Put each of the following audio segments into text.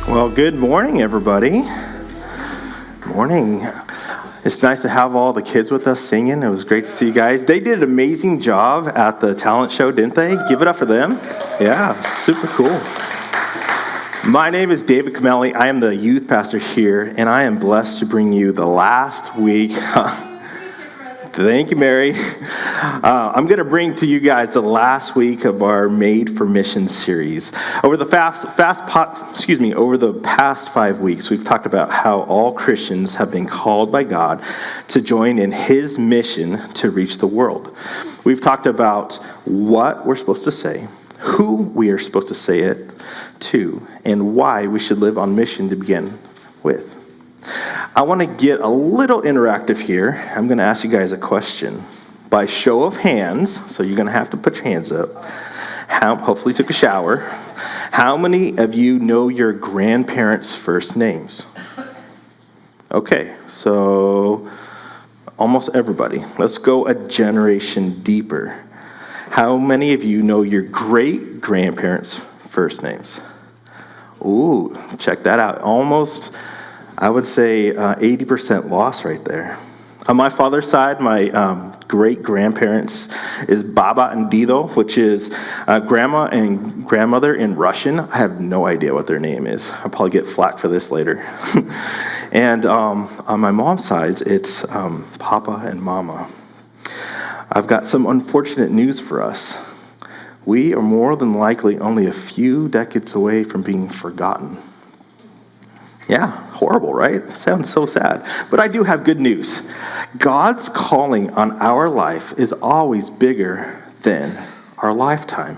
Well, good morning, everybody. Morning. It's nice to have all the kids with us singing. It was great to see you guys. They did an amazing job at the talent show, didn't they? Give it up for them. Yeah, super cool. My name is David Comelli. I am the youth pastor here, and I am blessed to bring you the last week. Thank you, Mary. I'm going to bring to you guys the last week of our Made for Mission series. Over the past 5 weeks, we've talked about how all Christians have been called by God to join in His mission to reach the world. We've talked about what we're supposed to say, who we are supposed to say it to, and why we should live on mission to begin with. I want to get a little interactive here. I'm going to ask you guys a question. By show of hands, so you're going to have to put your hands up. Hopefully took a shower. How many of you know your grandparents' first names? Okay, so almost everybody. Let's go a generation deeper. How many of you know your great-grandparents' first names? Ooh, check that out. Almost, I would say 80% loss right there. On my father's side, my great-grandparents is Baba and Dido, which is grandma and grandmother in Russian. I have no idea what their name is. I'll probably get flack for this later. And on my mom's side, it's Papa and Mama. I've got some unfortunate news for us. We are more than likely only a few decades away from being forgotten. Yeah, horrible, right? Sounds so sad. But I do have good news. God's calling on our life is always bigger than our lifetime.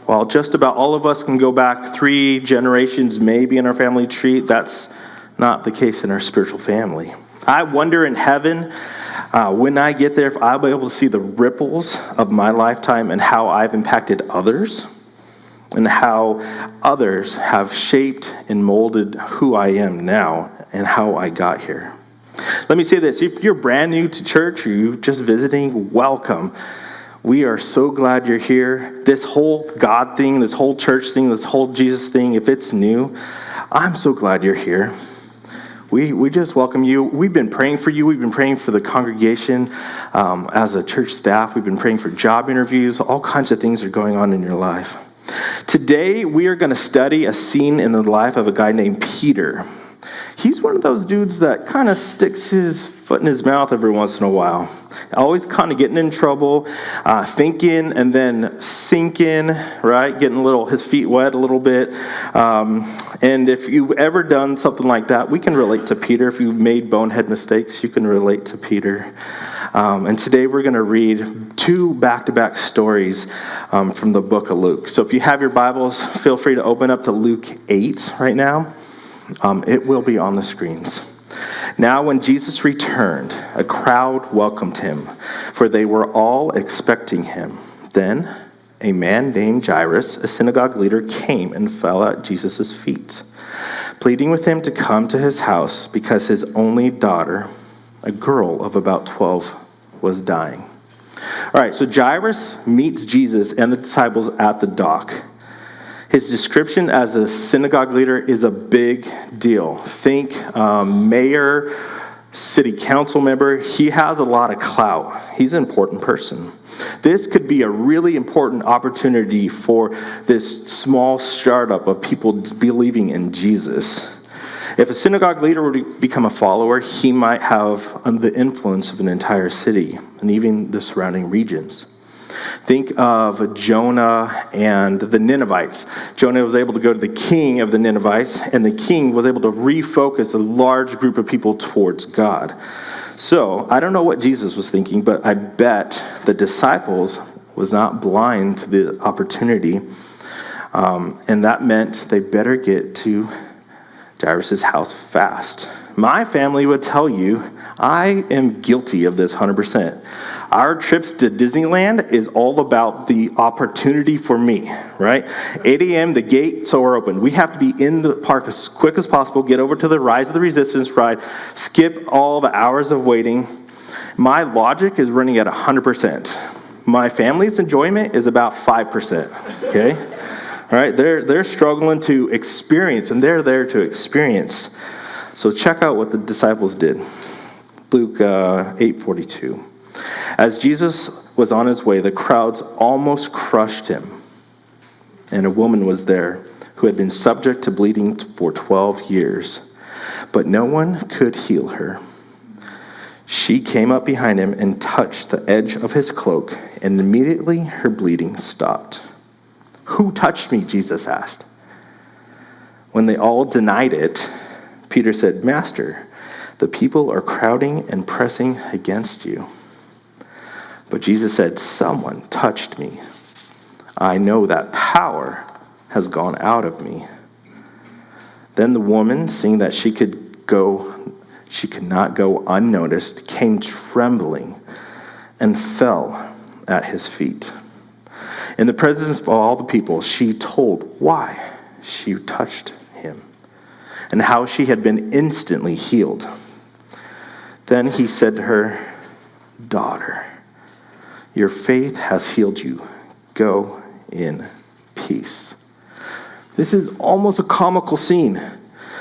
While just about all of us can go back 3 generations maybe in our family tree, that's not the case in our spiritual family. I wonder in heaven, when I get there, if I'll be able to see the ripples of my lifetime and how I've impacted others, and how others have shaped and molded who I am now and how I got here. Let me say this. If you're brand new to church or you're just visiting, welcome. We are so glad you're here. This whole God thing, this whole church thing, this whole Jesus thing, if it's new, I'm so glad you're here. We just welcome you. We've been praying for you. We've been praying for the congregation as a church staff. We've been praying for job interviews. All kinds of things are going on in your life. Today, we are going to study a scene in the life of a guy named Peter. He's one of those dudes that kind of sticks his foot in his mouth every once in a while. Always kind of getting in trouble, thinking and then sinking, right? Getting his feet wet a little bit. And if you've ever done something like that, we can relate to Peter. If you've made bonehead mistakes, you can relate to Peter. And today we're going to read 2 back-to-back stories from the book of Luke. So if you have your Bibles, feel free to open up to Luke 8 right now. It will be on the screens. Now when Jesus returned, a crowd welcomed him, for they were all expecting him. Then a man named Jairus, a synagogue leader, came and fell at Jesus' feet, pleading with him to come to his house because his only daughter, a girl of about 12, was dying. All right, so Jairus meets Jesus and the disciples at the dock. His description as a synagogue leader is a big deal. Think mayor, city council member. He has a lot of clout. He's an important person. This could be a really important opportunity for this small startup of people believing in Jesus. If a synagogue leader were to become a follower, he might have the influence of an entire city and even the surrounding regions. Think of Jonah and the Ninevites. Jonah was able to go to the king of the Ninevites, and the king was able to refocus a large group of people towards God. So, I don't know what Jesus was thinking, but I bet the disciples was not blind to the opportunity, and that meant they better get to Jairus' house fast. My family would tell you I am guilty of this 100%. Our trips to Disneyland is all about the opportunity for me, right? 8 a.m., the gates are open. We have to be in the park as quick as possible, get over to the Rise of the Resistance ride, skip all the hours of waiting. My logic is running at 100%. My family's enjoyment is about 5%, okay? All right, they're struggling to experience, and they're there to experience. So check out what the disciples did. Luke 8:42. As Jesus was on his way, the crowds almost crushed him. And a woman was there who had been subject to bleeding for 12 years, but no one could heal her. She came up behind him and touched the edge of his cloak, and immediately her bleeding stopped. "Who touched me?" Jesus asked. When they all denied it, Peter said, "Master, the people are crowding and pressing against you." But Jesus said, "Someone touched me. I know that power has gone out of me." Then the woman, seeing that she could not go unnoticed, came trembling and fell at his feet. In the presence of all the people, she told why she touched him and how she had been instantly healed. Then he said to her, "Daughter, your faith has healed you. Go in peace." This is almost a comical scene.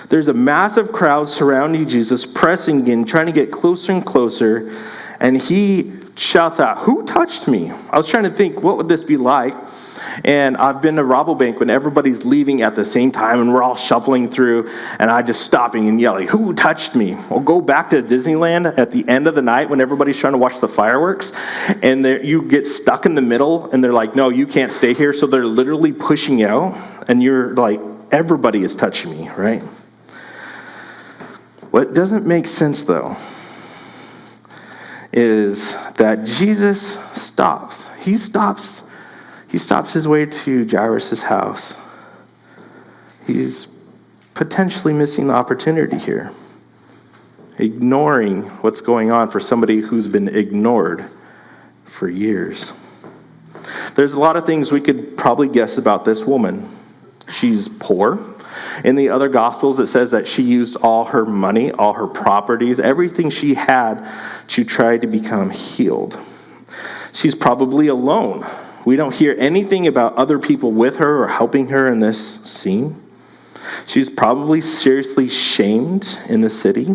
There's a massive crowd surrounding Jesus, pressing in, trying to get closer and closer, and he shouts out, "Who touched me?" I was trying to think, what would this be like? And I've been to Rabobank when everybody's leaving at the same time and we're all shuffling through, and I just stopping and yelling, "Who touched me?" Or go back to Disneyland at the end of the night when everybody's trying to watch the fireworks, and you get stuck in the middle, and they're like, "No, you can't stay here." So they're literally pushing you out, and you're like, everybody is touching me, right? What doesn't make sense, though, is that Jesus stops. He stops his way to Jairus' house. He's potentially missing the opportunity here, ignoring what's going on for somebody who's been ignored for years. There's a lot of things we could probably guess about this woman. She's poor. In the other Gospels, it says that she used all her money, all her properties, everything she had to try to become healed. She's probably alone. We don't hear anything about other people with her or helping her in this scene. She's probably seriously shamed in the city.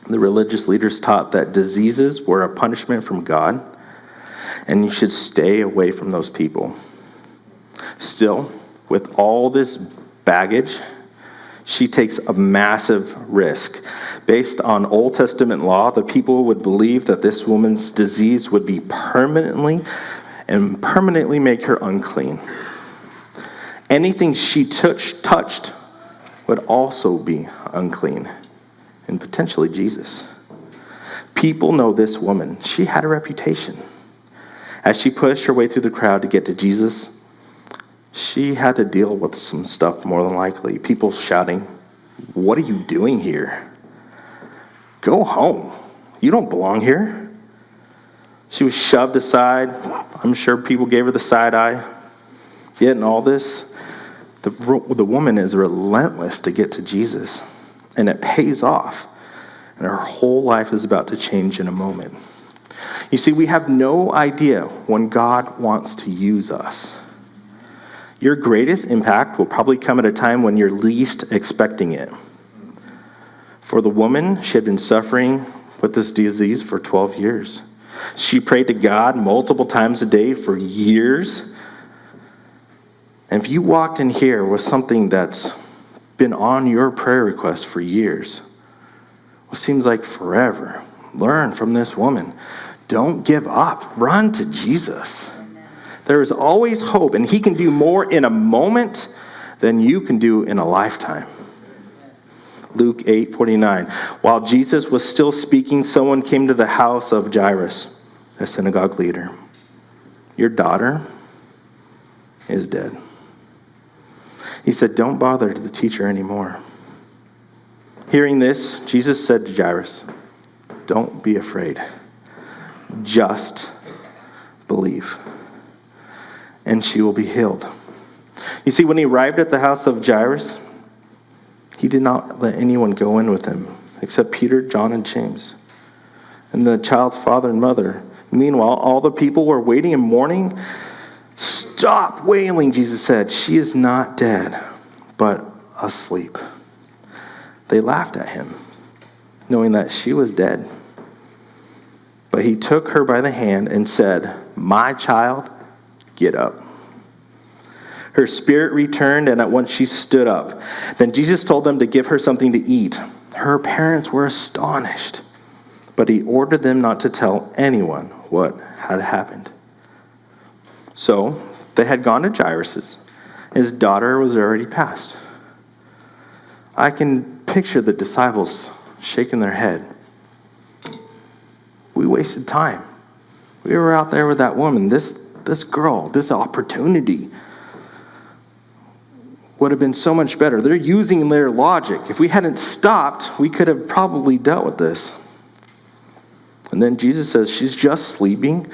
The religious leaders taught that diseases were a punishment from God, and you should stay away from those people. Still, with all this baggage, she takes a massive risk. Based on Old Testament law, the people would believe that this woman's disease would be permanently make her unclean. Anything she touched would also be unclean, and potentially Jesus. People know this woman. She had a reputation. As she pushed her way through the crowd to get to Jesus, she had to deal with some stuff more than likely. People shouting, "What are you doing here? Go home. You don't belong here." She was shoved aside. I'm sure people gave her the side eye. Yet in all this, the woman is relentless to get to Jesus, and it pays off. And her whole life is about to change in a moment. You see, we have no idea when God wants to use us. Your greatest impact will probably come at a time when you're least expecting it. For the woman, she had been suffering with this disease for 12 years. She prayed to God multiple times a day for years. And if you walked in here with something that's been on your prayer request for years, what seems like forever, learn from this woman. Don't give up. Run to Jesus. There is always hope, and he can do more in a moment than you can do in a lifetime. Luke 8:49. While Jesus was still speaking, someone came to the house of Jairus, a synagogue leader. "Your daughter is dead." He said, "Don't bother the teacher anymore." Hearing this, Jesus said to Jairus, "Don't be afraid. Just believe, and she will be healed." You see, when he arrived at the house of Jairus, he did not let anyone go in with him except Peter, John, and James, and the child's father and mother. Meanwhile, all the people were waiting and mourning, "Stop wailing," Jesus said. "She is not dead, but asleep." They laughed at him, knowing that she was dead. But he took her by the hand and said, "My child, get up." Her spirit returned, and at once she stood up. Then Jesus told them to give her something to eat. Her parents were astonished, but he ordered them not to tell anyone what had happened. So they had gone to Jairus'. His daughter was already passed. I can picture the disciples shaking their head. We wasted time. We were out there with that woman, this girl, this opportunity would have been so much better. They're using their logic. If we hadn't stopped, we could have probably dealt with this. And then Jesus says, she's just sleeping,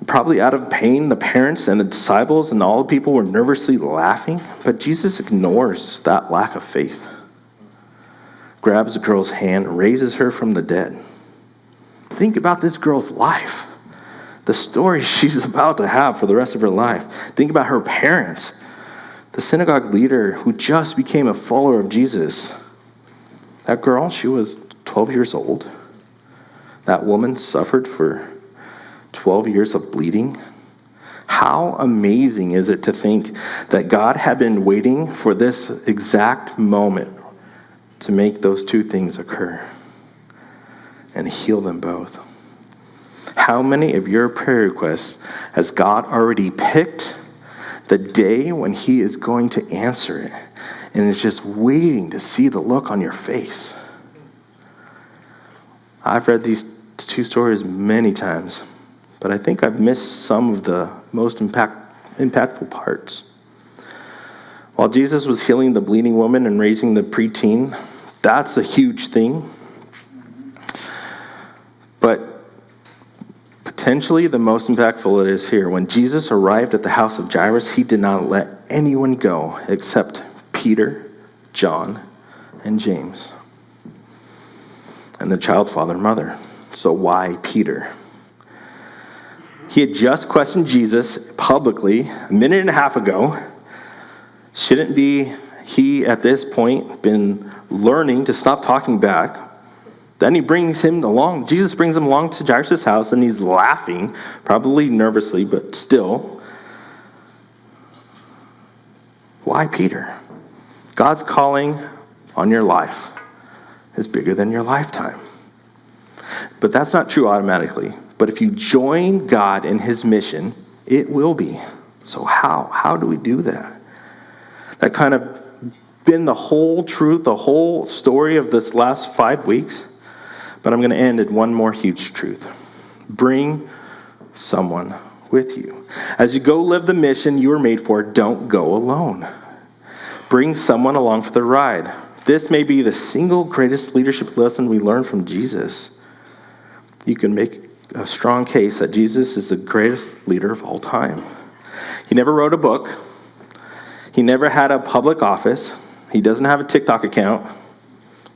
probably out of pain. The parents and the disciples and all the people were nervously laughing, but Jesus ignores that lack of faith. Grabs the girl's hand, raises her from the dead. Think about this girl's life, the story she's about to have for the rest of her life. Think about her parents, the synagogue leader who just became a follower of Jesus. That girl, she was 12 years old. That woman suffered for 12 years of bleeding. How amazing is it to think that God had been waiting for this exact moment to make those two things occur and heal them both? How many of your prayer requests has God already picked the day when he is going to answer it, and is just waiting to see the look on your face? I've read these two stories many times, but I think I've missed some of the most impactful parts. While Jesus was healing the bleeding woman and raising the preteen, that's a huge thing. But potentially the most impactful is here. When Jesus arrived at the house of Jairus, he did not let anyone go except Peter, John, and James, and the child's father and mother. So why Peter? He had just questioned Jesus publicly a minute and a half ago. Shouldn't be he at this point been learning to stop talking back? Then he brings him along. Jesus brings him along to Jairus' house, and he's laughing, probably nervously, but still. Why Peter? God's calling on your life is bigger than your lifetime. But that's not true automatically. But if you join God in his mission, it will be. So how do we do that? That kind of been the whole truth, the whole story of this last 5 weeks. But I'm going to end in one more huge truth. Bring someone with you. As you go live the mission you were made for, don't go alone. Bring someone along for the ride. This may be the single greatest leadership lesson we learn from Jesus. You can make a strong case that Jesus is the greatest leader of all time. He never wrote a book. He never had a public office. He doesn't have a TikTok account.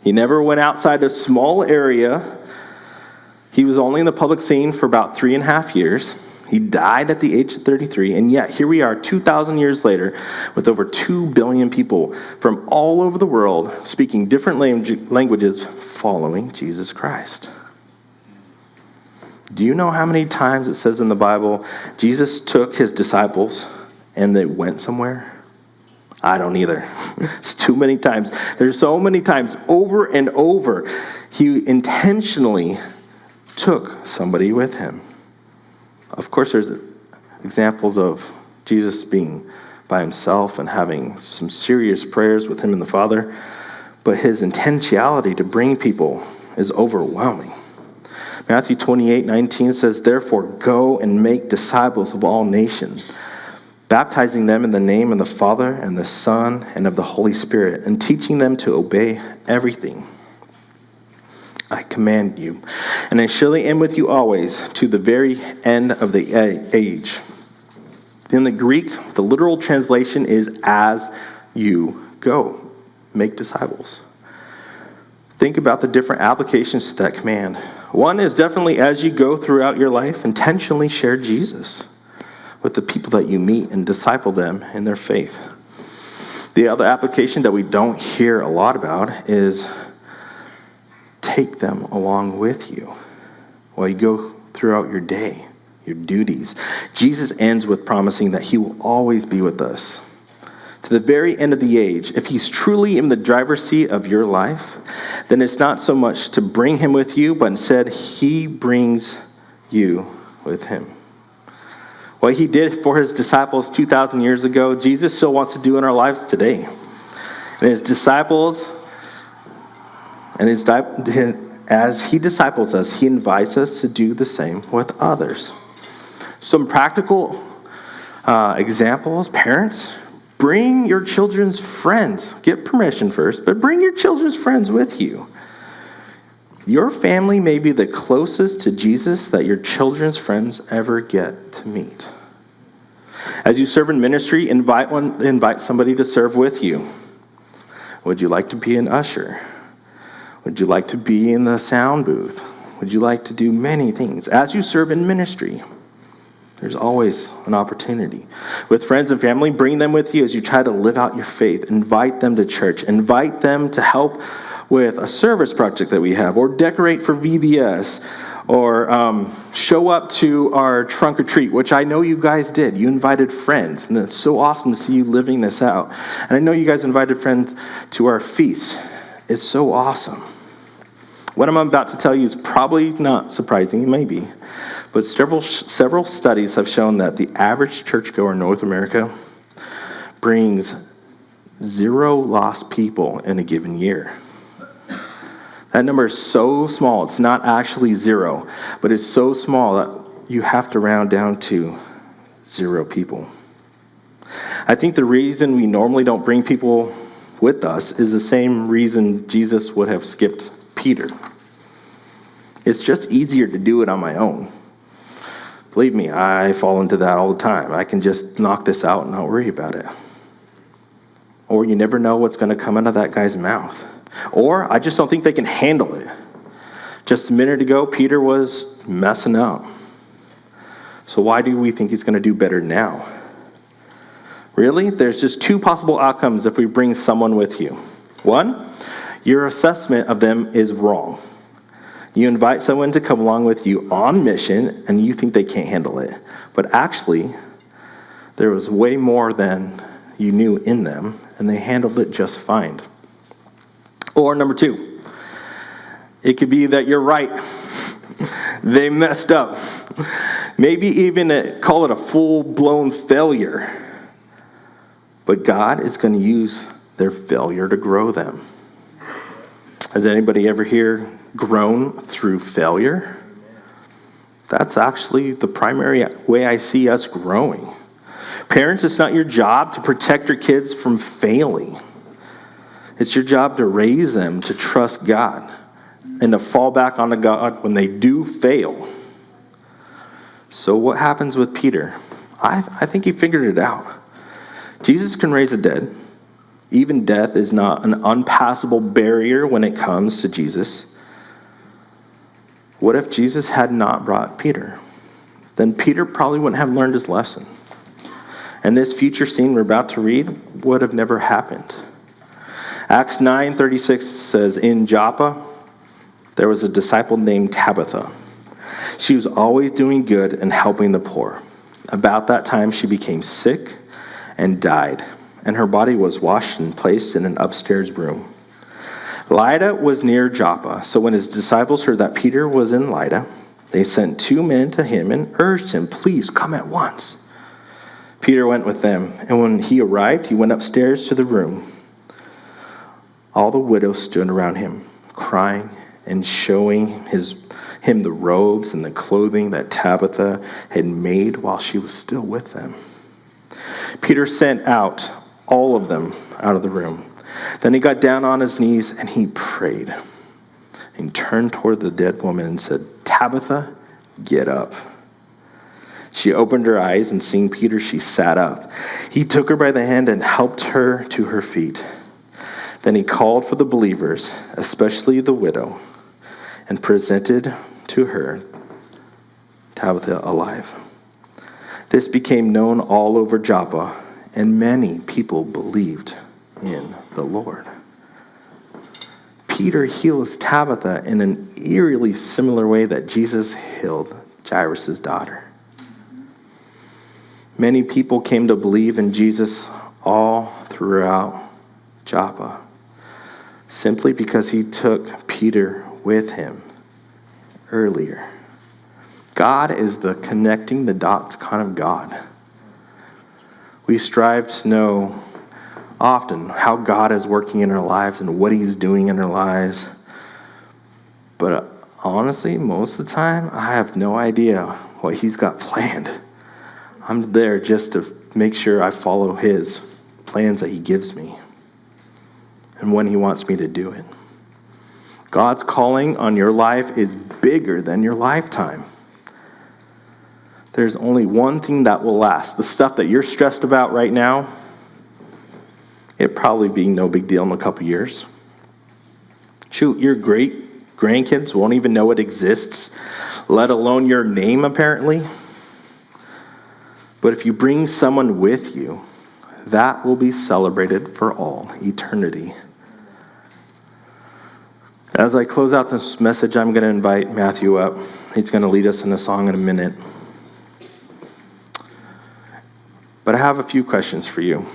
He never went outside a small area. He was only in the public scene for about 3.5 years. He died at the age of 33, and yet here we are 2,000 years later with over 2 billion people from all over the world speaking different languages following Jesus Christ. Do you know how many times it says in the Bible, Jesus took his disciples and they went somewhere? I don't either. It's too many times. There's so many times over and over he intentionally took somebody with him. Of course, there's examples of Jesus being by himself and having some serious prayers with him and the Father, but his intentionality to bring people is overwhelming. Matthew 28:19 says, "Therefore go and make disciples of all nations, baptizing them in the name of the Father and the Son and of the Holy Spirit, and teaching them to obey everything I command you. And I surely am with you always, to the very end of the age." In the Greek, the literal translation is "as you go, make disciples." Think about the different applications to that command. One is definitely as you go throughout your life, intentionally share Jesus. with the people that you meet and disciple them in their faith. The other application that we don't hear a lot about is take them along with you while you go throughout your day, your duties. Jesus ends with promising that he will always be with us to the very end of the age. If he's truly in the driver's seat of your life, then it's not so much to bring him with you, but instead he brings you with him. What he did for his disciples 2,000 years ago, Jesus still wants to do in our lives today. And his disciples, as he disciples us, he invites us to do the same with others. Some practical examples: parents, bring your children's friends. Get permission first, but bring your children's friends with you. Your family may be the closest to Jesus that your children's friends ever get to meet. As you serve in ministry, invite somebody to serve with you. Would you like to be an usher? Would you like to be in the sound booth? Would you like to do many things? As you serve in ministry, there's always an opportunity. With friends and family, bring them with you as you try to live out your faith. Invite them to church. Invite them to help with a service project that we have, or decorate for VBS, or show up to our trunk or treat, which I know you guys did. You invited friends, and it's so awesome to see you living this out. And I know you guys invited friends to our feast. It's so awesome. What I'm about to tell you is probably not surprising, it may be, but several studies have shown that the average churchgoer in North America brings 0 lost people in a given year. That number is so small. It's not actually 0, but it's so small that you have to round down to 0 people. I think the reason we normally don't bring people with us is the same reason Jesus would have skipped Peter. It's just easier to do it on my own. Believe me, I fall into that all the time. I can just knock this out and not worry about it. Or you never know what's going to come out of that guy's mouth. Or I just don't think they can handle it. Just a minute ago, Peter was messing up. So why do we think he's going to do better now? Really, there's just 2 possible outcomes if we bring someone with you. 1, your assessment of them is wrong. You invite someone to come along with you on mission, and you think they can't handle it. But actually, there was way more than you knew in them, and they handled it just fine. Or number 2, it could be that you're right. They messed up. Maybe even call it a full-blown failure. But God is going to use their failure to grow them. Has anybody ever here grown through failure? That's actually the primary way I see us growing. Parents, it's not your job to protect your kids from failing. It's your job to raise them to trust God and to fall back onto God when they do fail. So what happens with Peter? I think he figured it out. Jesus can raise the dead. Even death is not an unpassable barrier when it comes to Jesus. What if Jesus had not brought Peter? Then Peter probably wouldn't have learned his lesson. And this future scene we're about to read would have never happened. Acts 9:36 says, in Joppa, there was a disciple named Tabitha. She was always doing good and helping the poor. About that time, she became sick and died, and her body was washed and placed in an upstairs room. Lydda was near Joppa, so when his disciples heard that Peter was in Lydda, they sent 2 men to him and urged him, please come at once. Peter went with them, and when he arrived, he went upstairs to the room. All the widows stood around him, crying and showing him the robes and the clothing that Tabitha had made while she was still with them. Peter sent out all of them out of the room. Then he got down on his knees and he prayed. And turned toward the dead woman and said, Tabitha, get up. She opened her eyes, and seeing Peter, she sat up. He took her by the hand and helped her to her feet. Then he called for the believers, especially the widow, and presented to her Tabitha alive. This became known all over Joppa, and many people believed in the Lord. Peter heals Tabitha in an eerily similar way that Jesus healed Jairus' daughter. Many people came to believe in Jesus all throughout Joppa, simply because he took Peter with him earlier. God is the connecting the dots kind of God. We strive to know often how God is working in our lives and what he's doing in our lives. But honestly, most of the time, I have no idea what he's got planned. I'm there just to make sure I follow his plans that he gives me and when he wants me to do it. God's calling on your life is bigger than your lifetime. There's only one thing that will last. The stuff that you're stressed about right now, it probably be no big deal in a couple years. Shoot, your great grandkids won't even know it exists, let alone your name, apparently. But if you bring someone with you, that will be celebrated for all eternity. As I close out this message, I'm going to invite Matthew up. He's going to lead us in a song in a minute. But I have a few questions for you.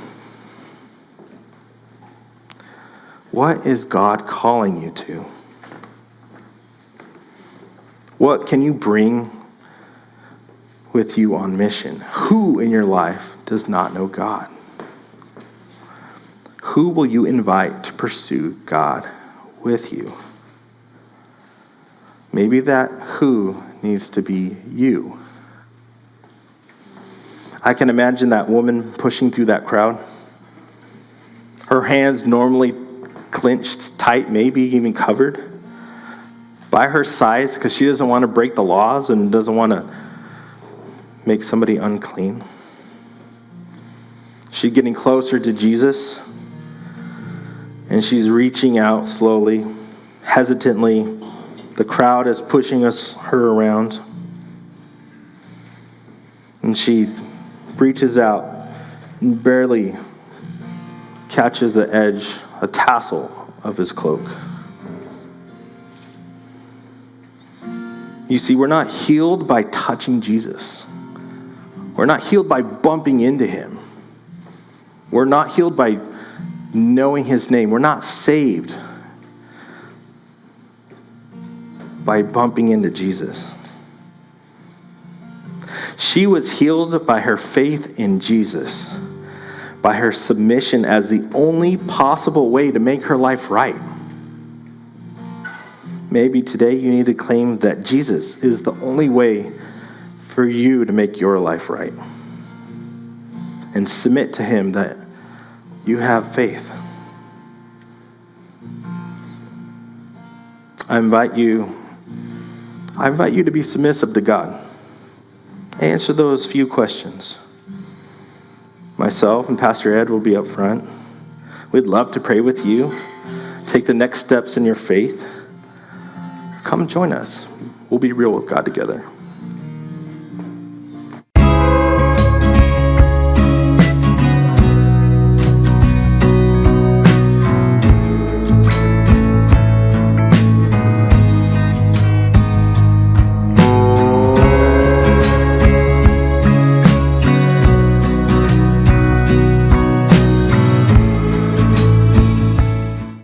What is God calling you to? What can you bring with you on mission? Who in your life does not know God? Who will you invite to pursue God with you? Maybe that who needs to be you. I can imagine that woman pushing through that crowd. Her hands normally clenched tight, maybe even covered by her size because she doesn't want to break the laws and doesn't want to make somebody unclean. She's getting closer to Jesus, and she's reaching out slowly, hesitantly. The crowd is pushing her around, and she reaches out and barely catches the edge, a tassel of his cloak. You see, we're not healed by touching Jesus. We're not healed by bumping into him. We're not healed by knowing his name. We're not saved by bumping into Jesus. She was healed by her faith in Jesus, by her submission as the only possible way to make her life right. Maybe today you need to claim that Jesus is the only way for you to make your life right. And submit to him that you have faith. I invite you to be submissive to God. Answer those few questions. Myself and Pastor Ed will be up front. We'd love to pray with you. Take the next steps in your faith. Come join us. We'll be real with God together.